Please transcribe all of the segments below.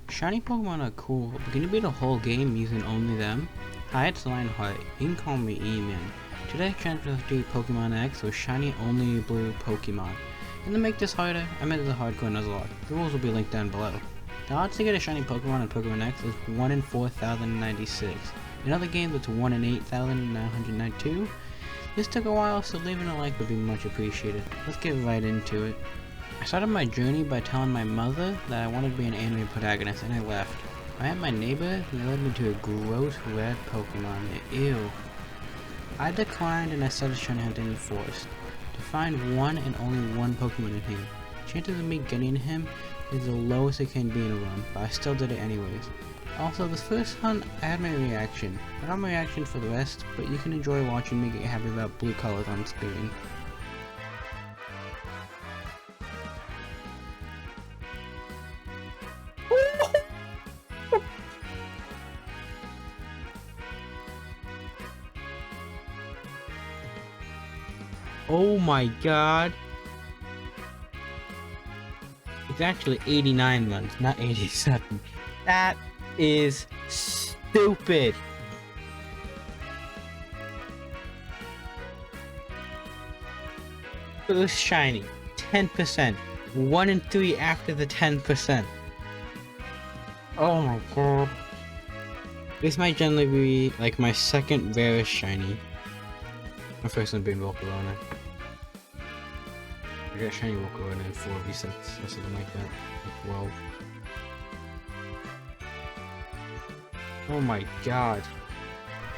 Shiny Pokemon are cool, but can you beat a whole game using only them? Hi, it's Lionheart. You can call me E-Man. Today I transferred to Pokemon X with shiny only blue Pokemon. And to make this harder, I made it a hardcore Nuzlocke. The rules will be linked down below. The odds to get a shiny Pokemon in Pokemon X is 1 in 4,096. In other games it's 1 in 8,992. This took a while, so leaving a like would be much appreciated. Let's get right into it. I started my journey by telling my mother that I wanted to be an anime protagonist, and I left. I met my neighbor, and they led me to a gross red Pokemon. Ew. I declined, and I started trying to hunt in the forest. To find one and only one Pokemon in here. Chances of me getting him is the lowest it can be in a run, but I still did it anyways. Also, this first hunt, I had my reaction. I don't have my reaction for the rest, but you can enjoy watching me get happy about blue colors on screen. Oh my god. It's actually 89 months, not 87. That is stupid. First shiny, 10%. 1 in 3 after the 10%. Oh my god. This might generally be like my second rarest shiny. My first one being Volcarona. I got shiny Volcarona in 4v6 or something like that. Like 12. Oh my god.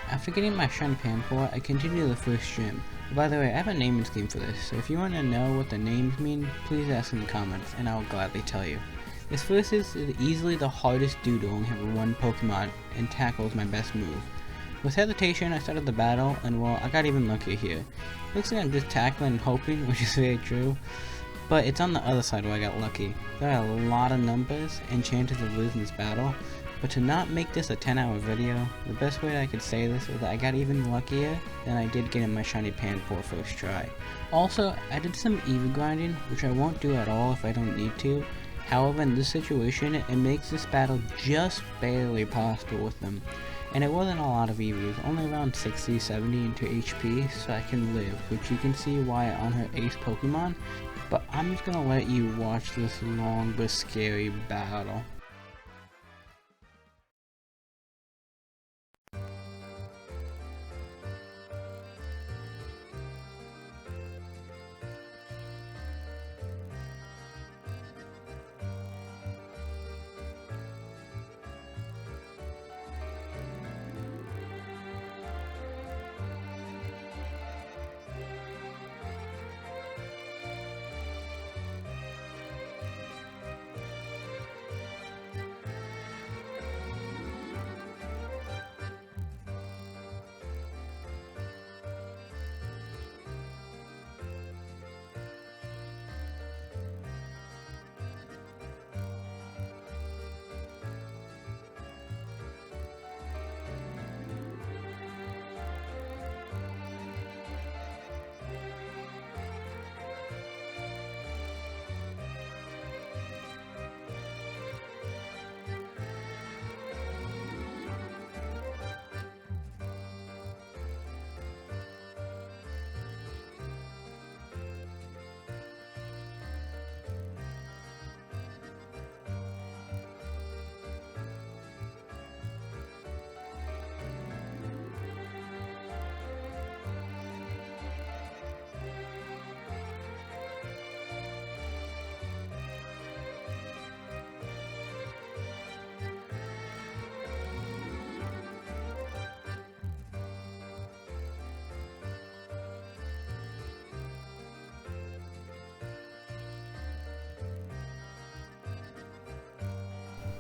After getting my shiny Panpour, I continued the first gym. By the way, I have a naming scheme for this, so if you want to know what the names mean, please ask in the comments, and I will gladly tell you. This first is easily the hardest dude to only have one Pokemon, and Tackle is my best move. With hesitation, I started the battle, and well, I got even luckier here. Looks like I'm just tackling and hoping, which is very true, but it's on the other side where I got lucky. There are a lot of numbers and chances of losing this battle, but to not make this a 10-hour video, the best way I could say this is that I got even luckier than I did getting my shiny Panpour first try. Also, I did some EV grinding, which I won't do at all if I don't need to. However, in this situation, it makes this battle just barely possible with them. And it wasn't a lot of EVs, only around 60, 70 into HP, so I can live, which you can see why on her ace Pokemon, but I'm just gonna let you watch this long but scary battle.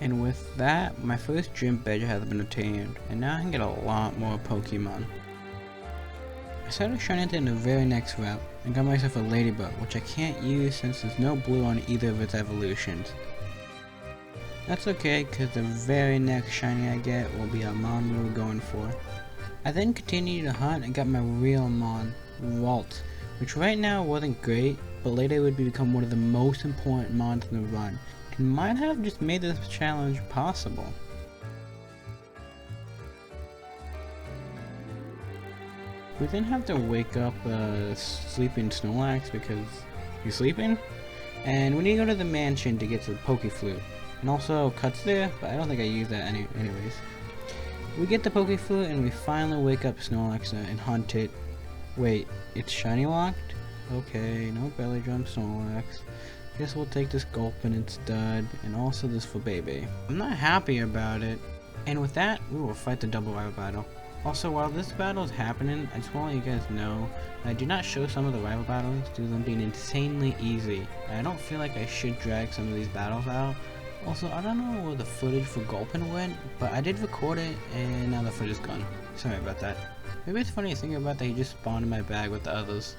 And with that, my first gym badge has been obtained, and now I can get a lot more Pokemon. I started shining in the very next route, and got myself a Ladybug, which I can't use since there's no blue on either of its evolutions. That's okay, cause the very next shiny I get will be a Mon we're going for. I then continued to hunt and got my real Mon, Walt, which right now wasn't great, but later would become one of the most important Mons in the run. and might have just made this challenge possible. We didn't have to wake up sleeping Snorlax because he's sleeping, and we need to go to the mansion to get to the Pokeflute. And also cuts there, but I don't think I use that anyways. We get the Pokeflute and we finally wake up Snorlax and hunt it. Wait, it's shiny locked? Okay, no belly drum Snorlax. Guess we'll take this Gulpin instead, and also this for Baby. I'm not happy about it. And with that, we will fight the double rival battle. Also, while this battle is happening, I just want to let you guys know that I do not show some of the rival battles due to them being insanely easy. I don't feel like I should drag some of these battles out. Also, I don't know where the footage for Gulpin went, but I did record it and now the footage is gone. Sorry about that. Maybe it's funny to think about that he just spawned in my bag with the others.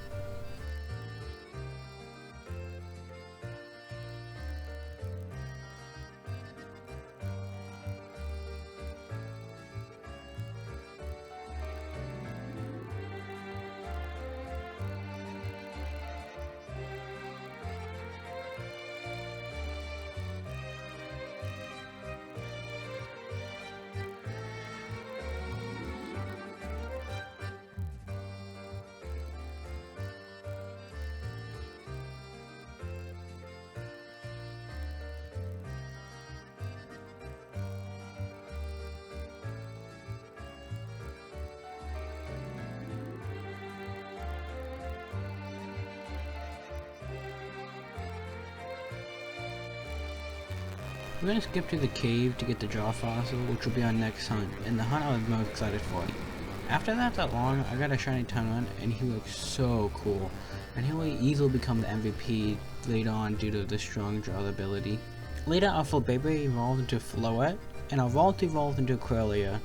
We're gonna skip to the cave to get the jaw fossil, which will be our next hunt, and the hunt I was most excited for. After that long, I got a shiny Tunrun, and he looks so cool, and he will easily become the MVP later on due to the strong draw ability. Later, our Baby evolved into Floette, and our Vault evolved into Corellia.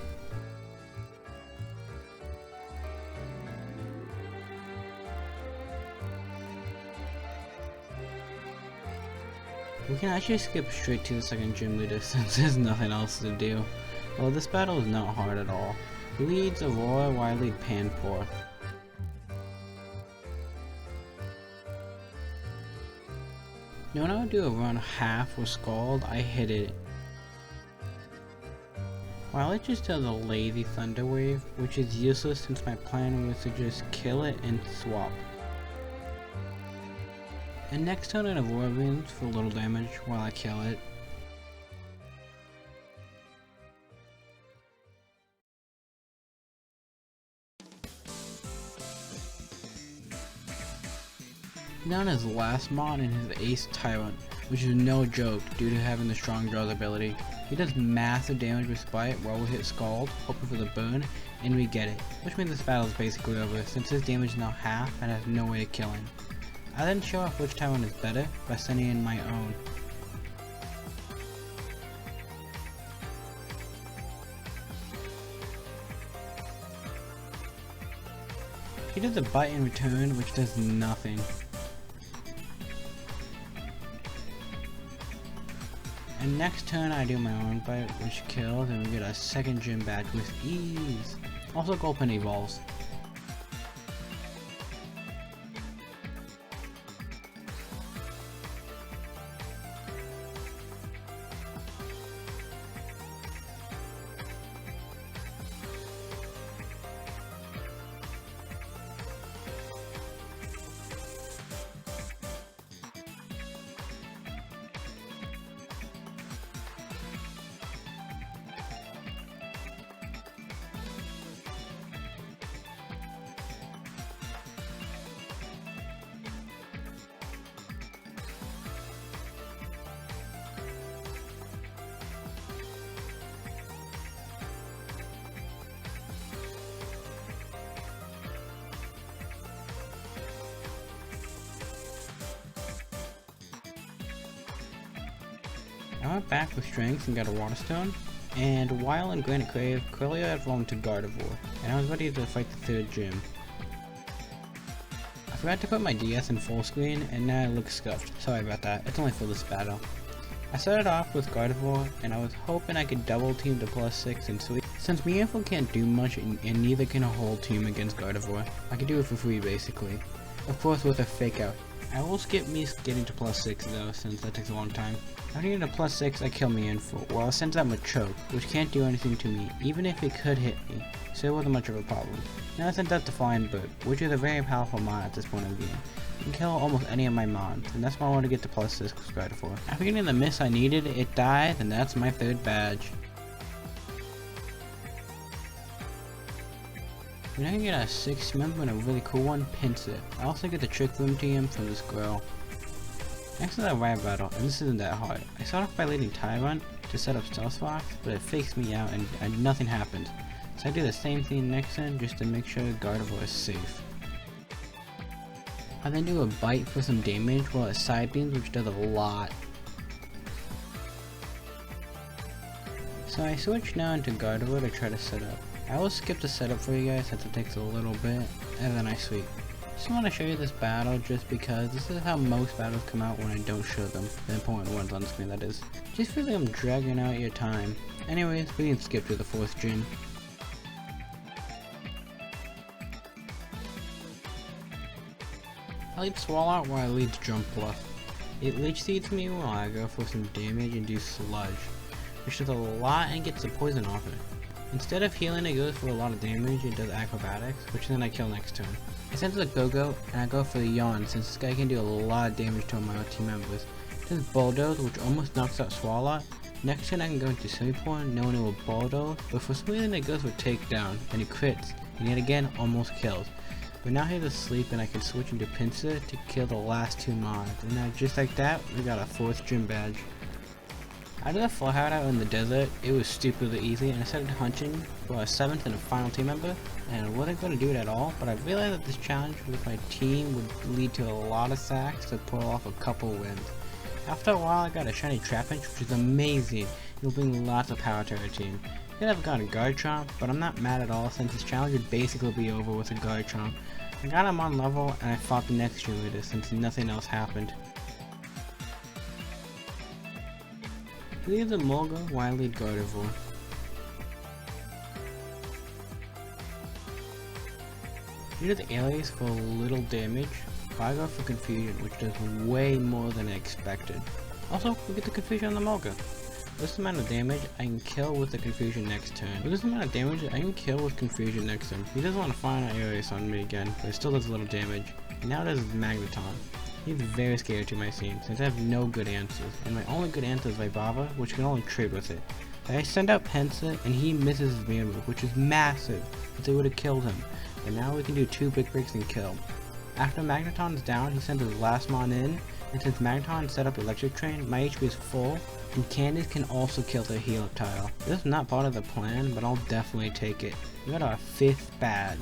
We can actually skip straight to the second gym leader since there's nothing else to do. Well, this battle is not hard at all. He leads Aurora while I lead Panpour. Now when I would do around half with Scald, I hit it. While it just does a lazy Thunder Wave, which is useless since my plan was to just kill it and swap. And next turn it Aurora wins for a little damage while I kill it. Now on his last mod and his Ace Tyrant, which is no joke due to having the strong draws ability. He does massive damage with Spite while we hit Scald, hoping for the burn, and we get it, which means this battle is basically over since his damage is now half and I have no way to kill him. I then show off which Tyrant is better by sending in my own. He does a bite in return, which does nothing. And next turn I do my own bite, which kills, and we get a second gym badge with ease. Also Gulpin evolves. I went back with Strength and got a Water Stone, and while in Granite Cave, Corellia had evolved into Gardevoir, and I was ready to fight the third gym. I forgot to put my DS in full screen, and now it looks scuffed. Sorry about that, it's only for this battle. I started off with Gardevoir, and I was hoping I could double team to +6 and Sweet. Since Meowth can't do much, and neither can a whole team against Gardevoir, I could do it for free basically. Of course with a fake out. I will skip me getting to +6 though, since that takes a long time. After getting to +6, I kill me info, while it sends out my choke, which can't do anything to me, even if it could hit me, so it wasn't much of a problem. Now it sends out the Flying Bird, which is a very powerful mod at this point of the game. You can kill almost any of my mons, and that's why I want to get to +6 credit for. After getting the miss I needed, it died, and that's my 3rd badge. We're now gonna get a 6th member and a really cool one, Pinsir. I also get the Trick Room TM from this girl. Next is a riot battle, and this isn't that hard. I start off by leading Tyrant to set up Stealth Fox, but it fakes me out and nothing happened. So I do the same thing next turn just to make sure Gardevoir is safe. I then do a Bite for some damage while it Side Beams, which does a lot. So I switch now into Gardevoir to try to set up. I will skip the setup for you guys since it takes a little bit, and then I sweep. Just want to show you this battle just because this is how most battles come out when I don't show them. The important ones on the screen, that is. Just feel like I'm dragging out your time. Anyways, we can skip to the 4th gym. I lead Swallow while I lead Jump Bluff. It Leech Seeds me while I go for some damage and do Syllage, which does a lot and gets the poison off it. Instead of healing, it goes for a lot of damage and does acrobatics, which then I kill next turn. I send to the Go-Go, and I go for the Yawn since this guy can do a lot of damage to my team members. It does Bulldoze, which almost knocks out Swallow. Next turn I can go into Semipour, knowing it will Bulldoze, but for some reason it goes for Takedown, and it crits, and yet again almost kills. But now he's asleep and I can switch into Pinsir to kill the last 2 mons, and now just like that, we got a 4th gym badge. I did a full out in the desert. It was stupidly easy, and I started hunting for a 7th and a final team member, and I wasn't going to do it at all, but I realized that this challenge with my team would lead to a lot of sacks to pull off a couple wins. After a while I got a shiny Trapinch, which is amazing. It'll bring lots of power to our team. Could have gotten a Garchomp, but I'm not mad at all since this challenge would basically be over with a Garchomp. I got him on level and I fought the next cheerleader since nothing else happened. Leave the Mulga while I lead Gardevoir. You do the alias for a little damage, but I go for Confusion, which does way more than I expected. Also, we get the Confusion on the Mulga. This amount of damage I can kill with the Confusion next turn. With this amount of damage I can kill with Confusion next turn. He doesn't want to find an alias on me again, but it still does a little damage. And now it does Magneton. He's very scary to my scene since I have no good answers, and my only good answer is Vibava, which can only trade with it. I send out Pinsir and he misses his mirror move, which is massive, but they would have killed him. But now we can do 2 big breaks and kill. After Magneton is down, he sends his last mon in, and since Magneton set up Electric Train, my HP is full, and Candies can also kill the heal up tile. This is not part of the plan, but I'll definitely take it. We got our 5th badge.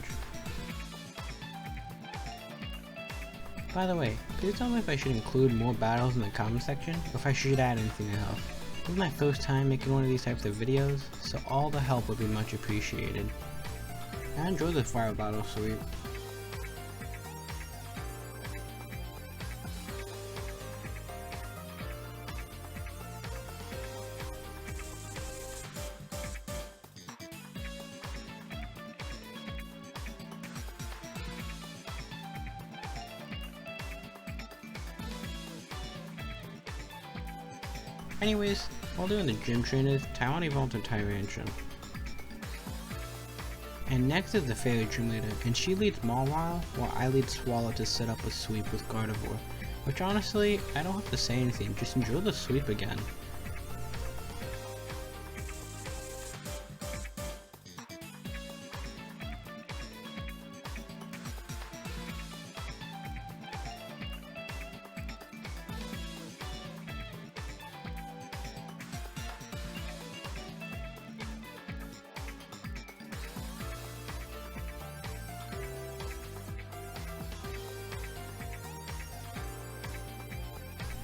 By the way, please tell me if I should include more battles in the comment section, or if I should add anything else. This is my first time making one of these types of videos, so all the help would be much appreciated. I enjoyed this fire battle sweep. Anyways, while doing the gym trainers, Taiwan evolved to Tyrantrum. And next is the Fairy Gym Leader, and she leads Mawile, while I lead Swallow to set up a sweep with Gardevoir. Which honestly, I don't have to say anything, just enjoy the sweep again.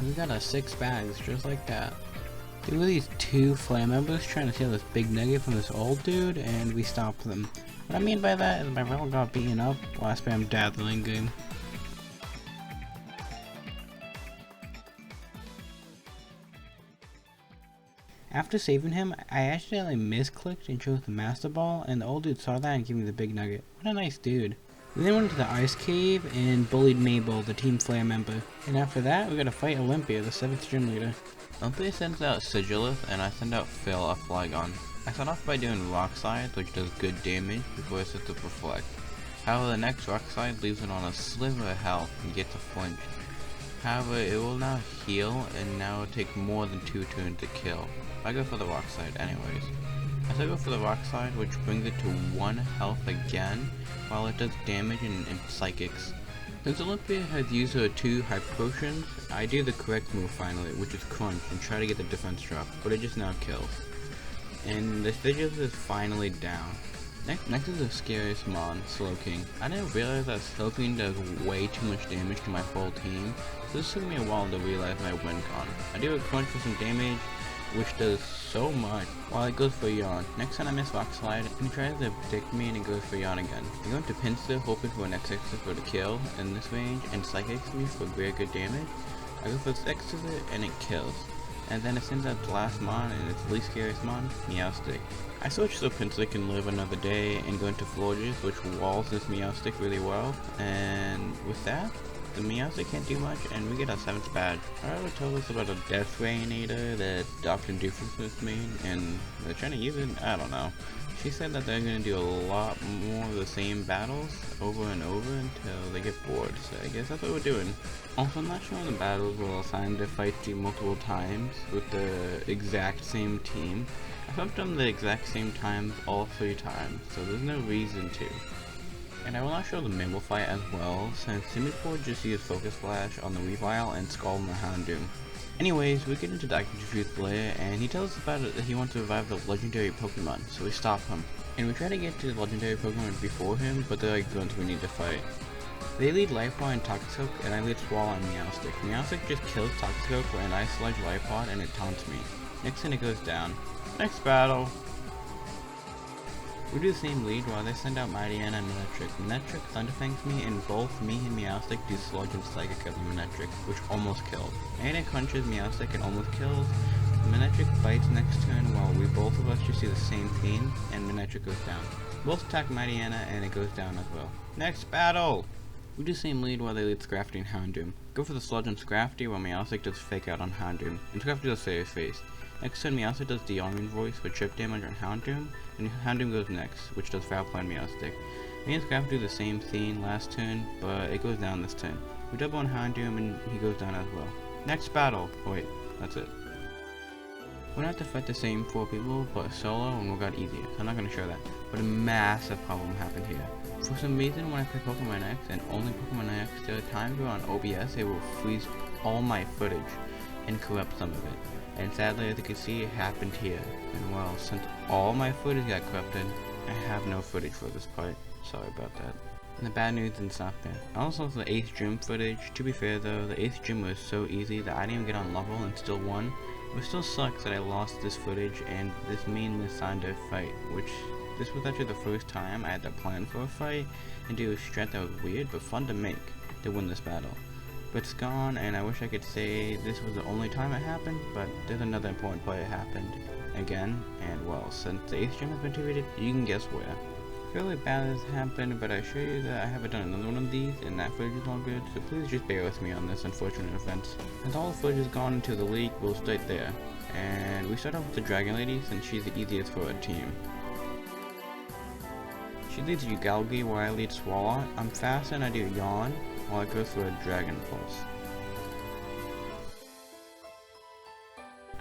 We got our 6 bags, just like that. There were these 2 flame members trying to steal this big nugget from this old dude, and we stopped them. What I mean by that is my rival got beaten up while I spammed Dazzling Game. After saving him, I accidentally misclicked and chose the Master Ball, and the old dude saw that and gave me the big nugget. What a nice dude. We then went to the ice cave and bullied Mabel, the Team Flare member. And after that, we gotta fight Olympia, the 7th gym leader. Olympia sends out Sycamore, and I send out Phil, a Flygon. I start off by doing Rock Slide, which does good damage before it sets up Reflect. However, the next Rock Slide leaves it on a sliver of health and gets a flinch. However, it will now heal, and now it will take more than 2 turns to kill. I go for the Rock Slide anyways. I still go for the Rock Slide, which brings it to 1 health again, while it does damage in Psychics. Since Olympia has used her 2 high potions, I do the correct move finally, which is Crunch, and try to get the defense drop, but it just now kills. And the Sigils is finally down. Next is the scariest mon, Slowking. I didn't realize that Slowking does way too much damage to my full team, so this took me a while to realize my win con. I do a Crunch for some damage, which does so much, while it goes for Yawn. Next time I miss Rock Slide, and he tries to protect me and it goes for Yawn again. I go into Pincer, hoping for an X for the kill in this range, and Psychics me for very good damage. I go for X and it kills. And then it sends out the last mon, and its least scariest mon, Meowstic. I switch so Pincer can live another day and go into Florges, which walls this Meowstic really well, and with that, the Meowstic can't do much, and we get our 7th badge. Arrow told us about a Death Rayinator that Dr. Doofus made, and they're trying to use it, I don't know. She said that they're going to do a lot more of the same battles over and over until they get bored, so I guess that's what we're doing. Also, I'm not sure the battles will assign the fight to multiple times with the exact same team. I've helped them the exact same times all 3 times, so there's no reason to. And I will not show the Mabel fight as well, since Simipour just used Focus Flash on the Weavile and Scald on the Houndoom. Anyways, we get into Dr. Doofus' lair, and he tells us about it that he wants to revive the legendary Pokemon, so we stop him. And we try to get to the legendary Pokemon before him, but they're like ones we need to fight. They lead Life Pod and Toxicroak, and I lead Swallow and Meowstic. Meowstic just kills Toxicroak when I Syllage Life Pod and it taunts me. Next thing it goes down. Next battle! We do the same lead while they send out Mightyena and Manectric. Manectric Thunderfangs me, and both me and Meowstic do Sludge and Psychic of Manectric, which almost killed. Manectric crunches Meowstic and almost kills. Manectric fights next turn while we both of us just do the same thing, and Manectric goes down. Both attack Mightyena and it goes down as well. Next battle! We do the same lead while they lead Scrafty and Houndoom. Go for the Sludge on Scrafty while Meowstic does Fake Out on Houndoom, and Scrafty does Save Face. Next turn Meowstic does the Yawning Voice for chip damage on Houndoom, and Houndoom goes next, which does Foul Play on Meowstic. Me and Scrafty do the same thing last turn, but it goes down this turn. We double on Houndoom and he goes down as well. Next battle! Oh wait, that's it. We don't have to fight the same 4 people, but solo and we got easier, so I'm not going to show that. But a massive problem happened here. For some reason, when I play Pokemon X, and only Pokemon X, there are times where on OBS it will freeze all my footage and corrupt some of it. And sadly, as you can see, it happened here. And well, since all my footage got corrupted, I have no footage for this part. Sorry about that. And the bad news didn't stop there. I also lost the 8th gym footage. To be fair though, the 8th gym was so easy that I didn't even get on level and still won. It still sucks that I lost this footage and this mean Lysandre fight, which this was actually the first time I had to plan for a fight and do a strat that was weird but fun to make to win this battle. But it's gone, and I wish I could say this was the only time it happened, but there's another important part it happened again, and well, since the 8th gym has been defeated, you can guess where. Fairly bad has happened, but I assure you that I haven't done another one of these, and that footage is all good, so please just bear with me on this unfortunate offense. As all the footage is gone into the leak, we'll start there. And we start off with the Dragon Lady, since she's the easiest for our team. She leads Ugalgi while I lead Swallow. I'm fast and I do Yawn, while it goes for a Dragon Pulse.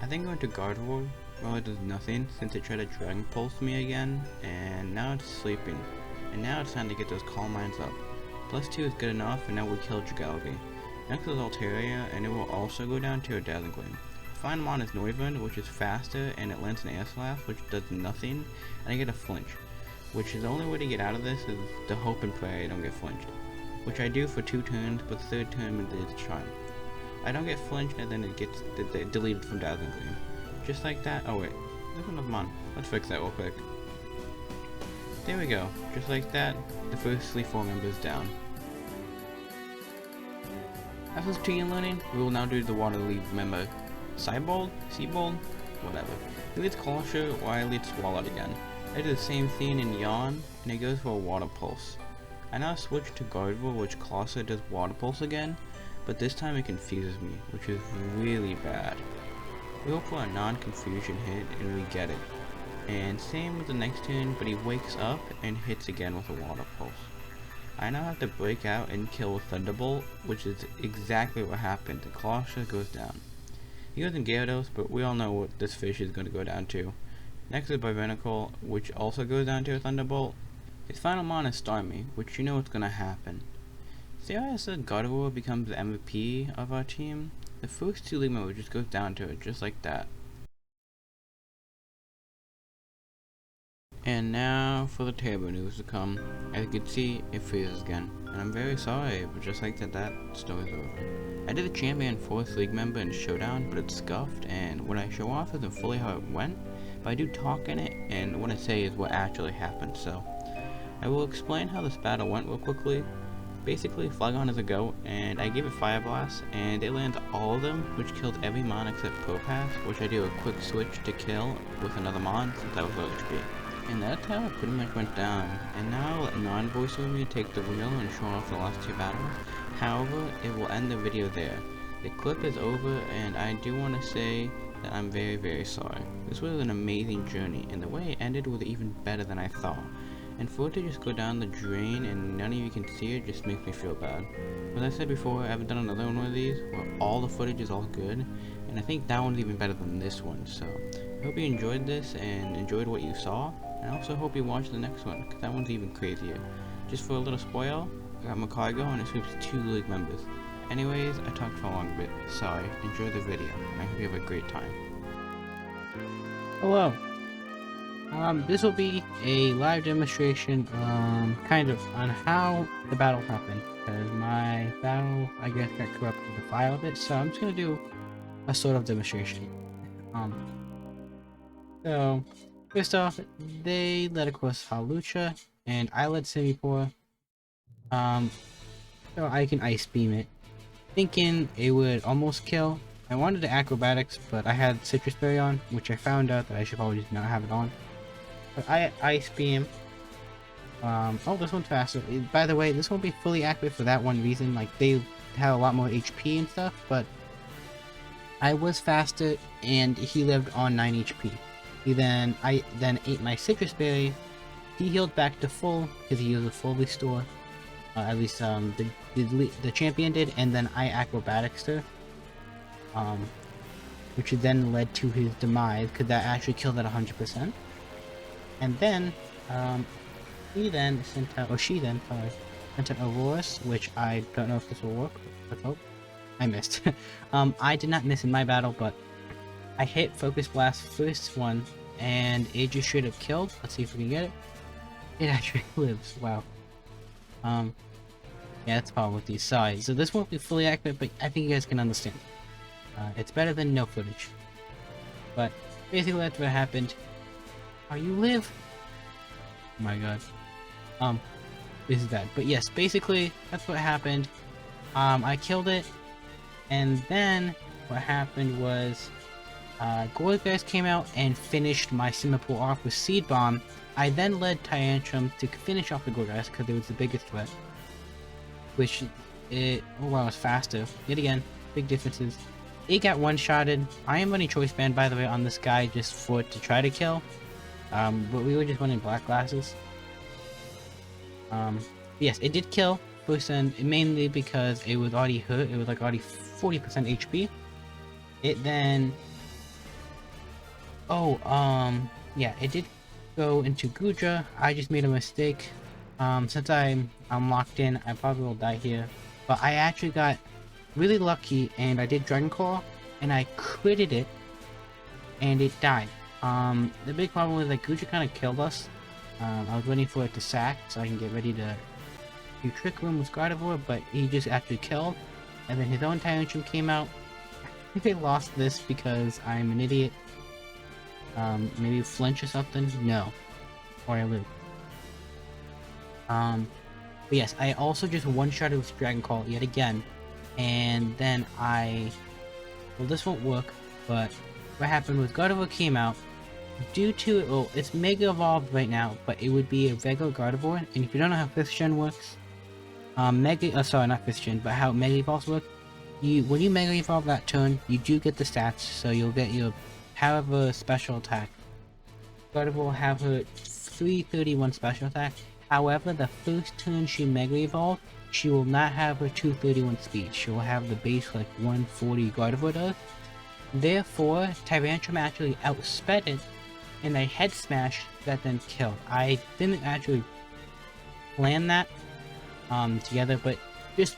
I then go into Guard Roar, while it does nothing since it tried to Dragon Pulse me again, and now it's sleeping. And now it's time to get those Calm Minds up. +2 is good enough, and now we kill Ugalgi. Next is Alteria, and it will also go down to a Dazzling Gleam. Final mon is Noivern, which is faster, and it lands an Air Slash, which does nothing, and I get a Flinch. Which is the only way to get out of this is to hope and pray I don't get flinched. Which I do for 2 turns, but the 3rd turn it's a charm. I don't get flinched and then it gets deleted from Dazzling Gleam. Just like that. Oh wait, there's another mon. Let's fix that real quick. There we go. Just like that, the first 4 members down. After team learning, we will now do the Water Lead member. Seabold? Whatever. He leads Clawshot while I lead Swallow again. I do the same thing in Yawn, and it goes for a Water Pulse. I now switched to Gardevoir, which Colossal does Water Pulse again, but this time it confuses me, which is really bad. We hope for a non-confusion hit, and we get it. And same with the next turn, but he wakes up and hits again with a Water Pulse. I now have to break out and kill with Thunderbolt, which is exactly what happened. The Colossal goes down. He goes in Gyarados, but we all know what this fish is going to go down to. Next is Bivenical, which also goes down to a Thunderbolt. His final mon is Starmie, which you know what's going to happen. See how I said Gardevoir becomes the MVP of our team? The first two league members just goes down to it, just like that. And now for the terrible news to come. As you can see, it freezes again. And I'm very sorry, but just like that story's over. I did a champion 4th league member in Showdown, but it's scuffed, and what I show off isn't fully how it went, but I do talk in it, and what I say is what actually happened, so I will explain how this battle went real quickly. Basically, Flygon is a goat, and I gave it Fire Blast, and it lands all of them, which killed every mon except Propass, which I do a quick switch to kill with another mon, since I was low HP. And that's how it pretty much went down, and now I'll let non-voiceover me take the wheel and show off the last 2 battles. However, it will end the video there. The clip is over, and I do want to say that I'm very, very sorry. This was an amazing journey, and the way it ended was even better than I thought. And for it to just go down the drain and none of you can see it just makes me feel bad. As I said before, I haven't done another one of these where all the footage is all good, and I think that one's even better than this one, so I hope you enjoyed this and enjoyed what you saw, and I also hope you watch the next one, because that one's even crazier. Just for a little spoil, I got Macargo and it sweeps 2 league members. Anyways, I talked for a long bit, sorry, enjoy the video, and I hope you have a great time. Hello. This will be a live demonstration, kind of, on how the battle happened, because my battle, I guess, got corrupted the file a bit, so I'm just gonna do a sort of demonstration. So, first off, they led across Hawlucha, and I led Simipour, so I can Ice Beam it, thinking it would almost kill. I wanted to Acrobatics, but I had Citrus Berry on, which I found out that I should probably just not have it on. But I Ice Beam. Oh, this one's faster. By the way, this won't be fully accurate for that one reason. Like, they have a lot more HP and stuff, but I was faster, and he lived on 9 HP. I then ate my Citrus Berry. He healed back to full, because he used a full restore. At least, the champion did, and then I Acrobatics her. Which then led to his demise, because that actually killed at 100%. And then, she then sent out Auroras, which I don't know if this will work. Let's hope. I missed. I did not miss in my battle, but I hit Focus Blast first one, and it just should have killed. Let's see if we can get it. It actually lives. Wow. Yeah, that's the problem with these sides. So this won't be fully accurate, but I think you guys can understand. It's better than no footage. But basically, that's what happened. Oh, you live? Oh my god. This is bad. But yes, basically, that's what happened. I killed it. And then, what happened was, Goldbears came out and finished my Simipour off with Seed Bomb. I then led Tyrantrum to finish off the Goldbears because it was the biggest threat. Which, oh wow, it was faster. Yet again, big differences. It got one-shotted. I am running Choice Band, by the way, on this guy just for it to try to kill. But we were just running Black Glasses. Yes, it did kill. First, and mainly because it was already hurt. It was like already 40% HP. It then... Oh, yeah, it did go into Gudra. I just made a mistake. Since I'm locked in, I probably will die here. But I actually got really lucky, and I did Dragon Claw, and I critted it, and it died. The big problem was that Gudra kind of killed us. I was waiting for it to sack, so I can get ready to do Trick Room with Gardevoir, but he just actually killed. And then his own Tyrantrum came out. I think I lost this because I'm an idiot. Maybe flinch or something? No. Or I live. But yes, I also just one-shotted with Dragon Call yet again. And then well, this won't work, but what happened was Gardevoir came out. Due to, well, it's Mega Evolved right now, but it would be a regular Gardevoir. And if you don't know how 5th Gen works, sorry, not fifth gen, but how Mega Evolves work. When you Mega Evolve that turn, you do get the stats, so you'll get your however special attack. Gardevoir will have her 331 special attack. However, the first turn she Mega Evolves, she will not have her 231 speed. She will have the base like 140 Gardevoir does. Therefore, Tyrantrum actually outsped it in a head smash that then killed. I didn't actually plan that together, but just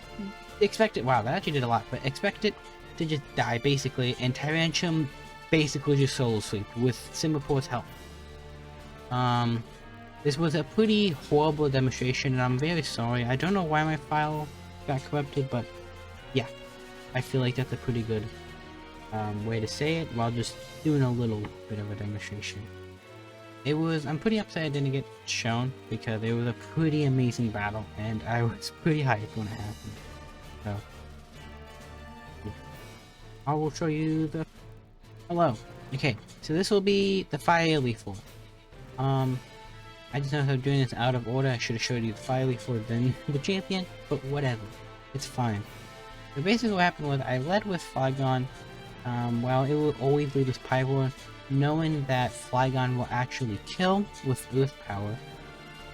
expect it. Wow, that actually did a lot, but expect it to just die basically, and Tyrantrum basically just solo sleep with Simipour's help. This was a pretty horrible demonstration, and I'm very sorry. I don't know why my file got corrupted, but yeah, I feel like that's a pretty good way to say it, while just doing a little bit of a demonstration. I'm pretty upset I didn't get shown, because it was a pretty amazing battle, and I was pretty hyped when it happened. So, yeah. I will show you the... Hello. Okay, so this will be the Fire Leaf for. I just noticed I'm doing this out of order. I should have showed you the Fire Leaf for then the champion, but whatever. It's fine. So basically what happened was I led with Flygon. Well, it will always lead with Pyroar, knowing that Flygon will actually kill with Earth Power.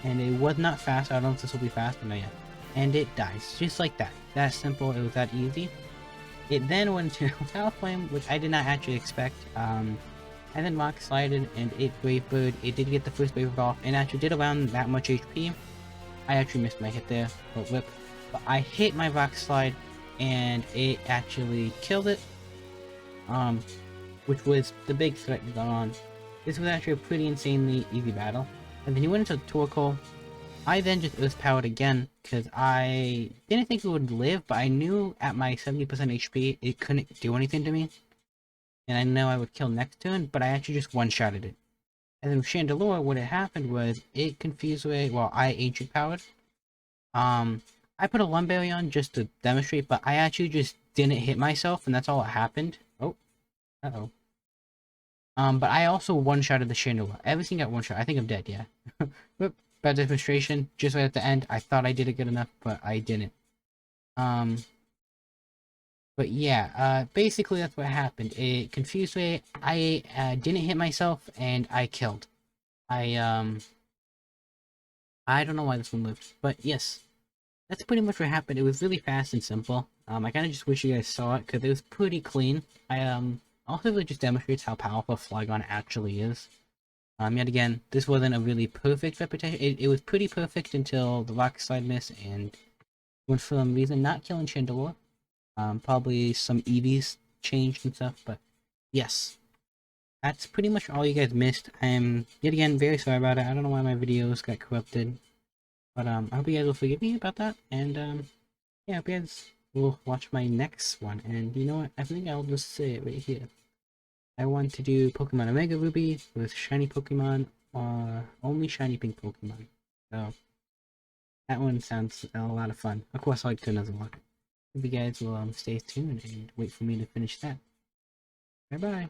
And it was not fast. I don't know if this will be fast, but not yet. And it dies. Just like that. That simple. It was that easy. It then went into Talonflame, which I did not actually expect. And then Rock Slided, and it Brave Bird. It did get the first Brave Bird off, and actually did around that much HP. I actually missed my hit there, but I hit my Rock Slide, and it actually killed it. Which was the big threat going on. This was actually a pretty insanely easy battle. And then he went into Torkoal. I then just Earth Powered again, because I didn't think it would live, but I knew at my 70% HP it couldn't do anything to me. And I know I would kill next turn, but I actually just one-shotted it. And then with Chandelure, what had happened was it confused away, well, I Ancient Powered. I put a Lumberry on just to demonstrate, but I actually just didn't hit myself, and that's all that happened. Oh, uh-oh. But I also one-shotted the Chandelure. Everything got one-shot. I think I'm dead, yeah. But bad demonstration, just right at the end. I thought I did it good enough, but I didn't. But yeah, basically that's what happened. It confused me. I didn't hit myself, and I killed. I don't know why this one lived, but yes, that's pretty much what happened. It was really fast and simple. I kind of just wish you guys saw it, because it was pretty clean. Also really just demonstrates how powerful Flygon actually is. Yet again, this wasn't a really perfect reputation. It was pretty perfect until the Rock Slide miss, and went for some reason not killing Chandelure. Probably some EVs changed and stuff, but yes. That's pretty much all you guys missed. I'm, yet again, very sorry about it. I don't know why my videos got corrupted. But, I hope you guys will forgive me about that. And, yeah, I hope you guys will watch my next one. And you know what? I think I'll just say it right here. I want to do Pokemon Omega Ruby with shiny Pokemon, or only shiny pink Pokemon. So, that one sounds a lot of fun. Of course, I'll do another one. Hope you guys will stay tuned and wait for me to finish that. Bye bye.